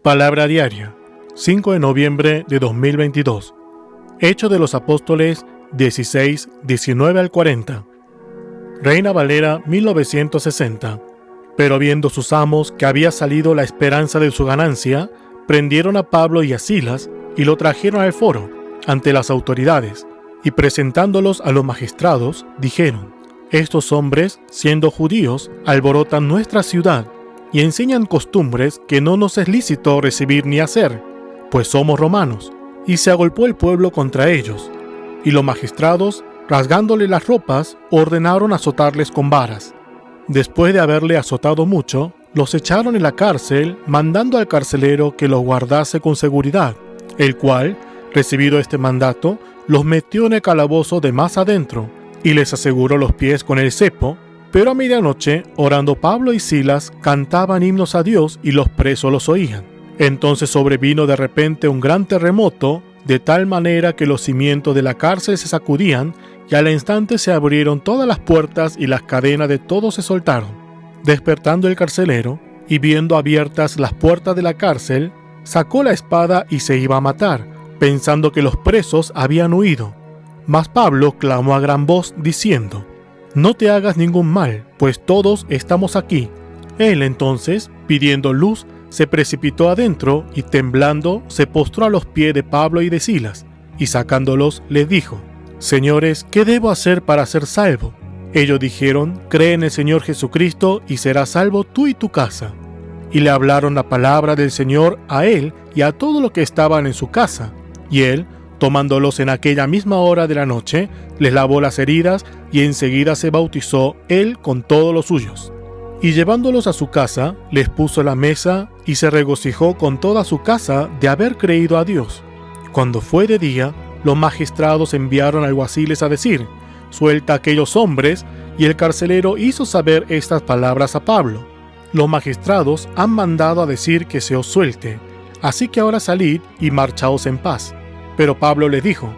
Palabra diaria, 5 de noviembre de 2022. Hechos de los Apóstoles 16, 19 al 40. Reina Valera 1960. Pero viendo sus amos que había salido la esperanza de su ganancia, prendieron a Pablo y a Silas y lo trajeron al foro, ante las autoridades, y presentándolos a los magistrados, dijeron: estos hombres, siendo judíos, alborotan nuestra ciudad y enseñan costumbres que no nos es lícito recibir ni hacer, pues somos romanos. Y se agolpó el pueblo contra ellos, y los magistrados, rasgándole las ropas, ordenaron azotarles con varas. Después de haberle azotado mucho, los echaron en la cárcel, mandando al carcelero que los guardase con seguridad, el cual, recibido este mandato, los metió en el calabozo de más adentro, y les aseguró los pies con el cepo. Pero a medianoche, orando Pablo y Silas, cantaban himnos a Dios y los presos los oían. Entonces sobrevino de repente un gran terremoto, de tal manera que los cimientos de la cárcel se sacudían, y al instante se abrieron todas las puertas y las cadenas de todos se soltaron. Despertando el carcelero, y viendo abiertas las puertas de la cárcel, sacó la espada y se iba a matar, pensando que los presos habían huido. Mas Pablo clamó a gran voz, diciendo: no te hagas ningún mal, pues todos estamos aquí. Él entonces, pidiendo luz, se precipitó adentro y temblando se postró a los pies de Pablo y de Silas, y sacándolos les dijo: Señores, ¿qué debo hacer para ser salvo? Ellos dijeron: cree en el Señor Jesucristo y serás salvo tú y tu casa. Y le hablaron la palabra del Señor a él y a todos los que estaban en su casa. Y él, tomándolos en aquella misma hora de la noche, les lavó las heridas y enseguida se bautizó él con todos los suyos. Y llevándolos a su casa, les puso la mesa y se regocijó con toda su casa de haber creído a Dios. Cuando fue de día, los magistrados enviaron alguaciles a decir: suelta a aquellos hombres, y el carcelero hizo saber estas palabras a Pablo: los magistrados han mandado a decir que se os suelte, así que ahora salid y marchaos en paz. Pero Pablo les dijo: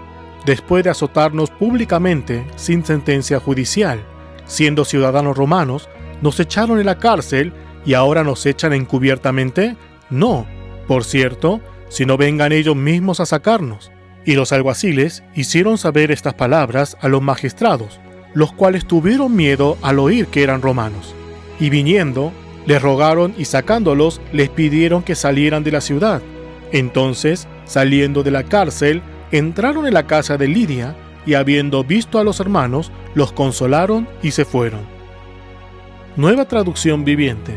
después de azotarnos públicamente sin sentencia judicial, siendo ciudadanos romanos, nos echaron en la cárcel y ahora nos echan encubiertamente. No, por cierto, si no vengan ellos mismos a sacarnos. Y los alguaciles hicieron saber estas palabras a los magistrados, los cuales tuvieron miedo al oír que eran romanos. Y viniendo, les rogaron y sacándolos, les pidieron que salieran de la ciudad. Entonces, saliendo de la cárcel, entraron en la casa de Lidia, y habiendo visto a los hermanos, los consolaron y se fueron. Nueva traducción viviente.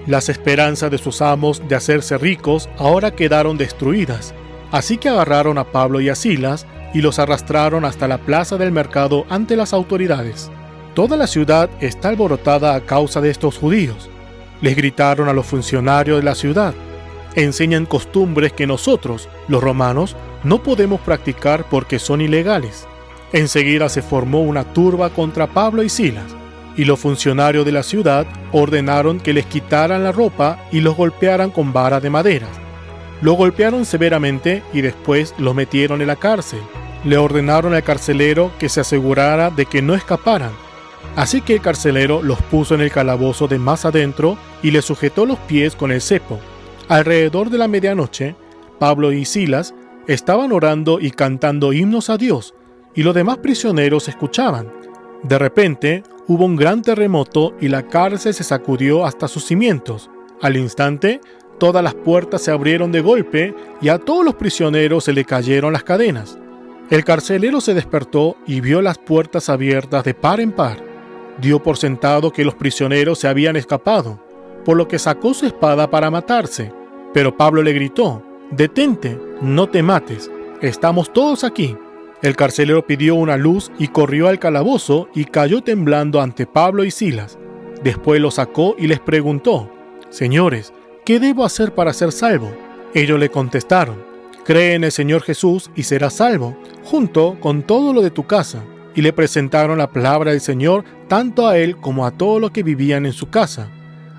Las esperanzas de sus amos de hacerse ricos ahora quedaron destruidas, así que agarraron a Pablo y a Silas y los arrastraron hasta la plaza del mercado ante las autoridades. Toda la ciudad está alborotada a causa de estos judíos. Les gritaron a los funcionarios de la ciudad: enseñan costumbres que nosotros, los romanos, no podemos practicar porque son ilegales. Enseguida se formó una turba contra Pablo y Silas, y los funcionarios de la ciudad ordenaron que les quitaran la ropa y los golpearan con varas de madera. Los golpearon severamente y después los metieron en la cárcel. Le ordenaron al carcelero que se asegurara de que no escaparan. Así que el carcelero los puso en el calabozo de más adentro y les sujetó los pies con el cepo. Alrededor de la medianoche, Pablo y Silas estaban orando y cantando himnos a Dios, y los demás prisioneros escuchaban. De repente, hubo un gran terremoto y la cárcel se sacudió hasta sus cimientos. Al instante, todas las puertas se abrieron de golpe y a todos los prisioneros se le cayeron las cadenas. El carcelero se despertó y vio las puertas abiertas de par en par. Dio por sentado que los prisioneros se habían escapado, por lo que sacó su espada para matarse. Pero Pablo le gritó: «Detente, no te mates, estamos todos aquí». El carcelero pidió una luz y corrió al calabozo y cayó temblando ante Pablo y Silas. Después los sacó y les preguntó: «Señores, ¿qué debo hacer para ser salvo?». Ellos le contestaron: «Cree en el Señor Jesús y serás salvo, junto con todo lo de tu casa». Y le presentaron la palabra del Señor tanto a él como a todos los que vivían en su casa.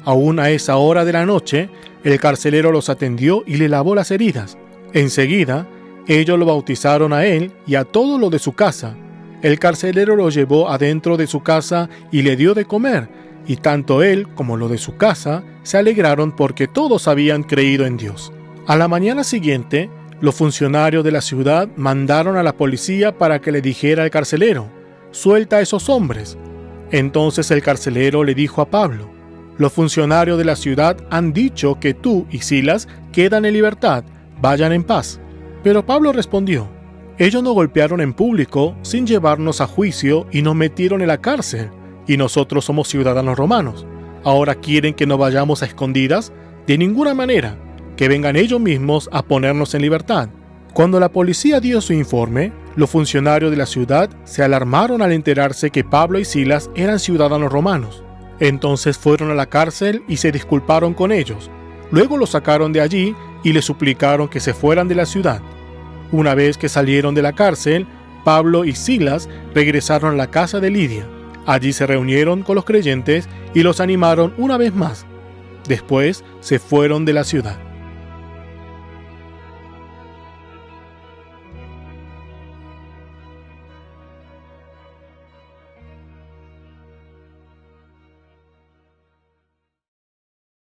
Aún a esa hora de la noche, el carcelero los atendió y le lavó las heridas. Enseguida, ellos lo bautizaron a él y a todo lo de su casa. El carcelero lo llevó adentro de su casa y le dio de comer, y tanto él como lo de su casa se alegraron porque todos habían creído en Dios. A la mañana siguiente, los funcionarios de la ciudad mandaron a la policía para que le dijera al carcelero: «Suelta a esos hombres». Entonces el carcelero le dijo a Pablo: «Los funcionarios de la ciudad han dicho que tú y Silas quedan en libertad, vayan en paz». Pero Pablo respondió: «Ellos nos golpearon en público sin llevarnos a juicio y nos metieron en la cárcel, y nosotros somos ciudadanos romanos. ¿Ahora quieren que nos vayamos a escondidas? De ninguna manera, que vengan ellos mismos a ponernos en libertad». Cuando la policía dio su informe, los funcionarios de la ciudad se alarmaron al enterarse que Pablo y Silas eran ciudadanos romanos. Entonces fueron a la cárcel y se disculparon con ellos. Luego los sacaron de allí y les suplicaron que se fueran de la ciudad. Una vez que salieron de la cárcel, Pablo y Silas regresaron a la casa de Lidia. Allí se reunieron con los creyentes y los animaron una vez más. Después se fueron de la ciudad.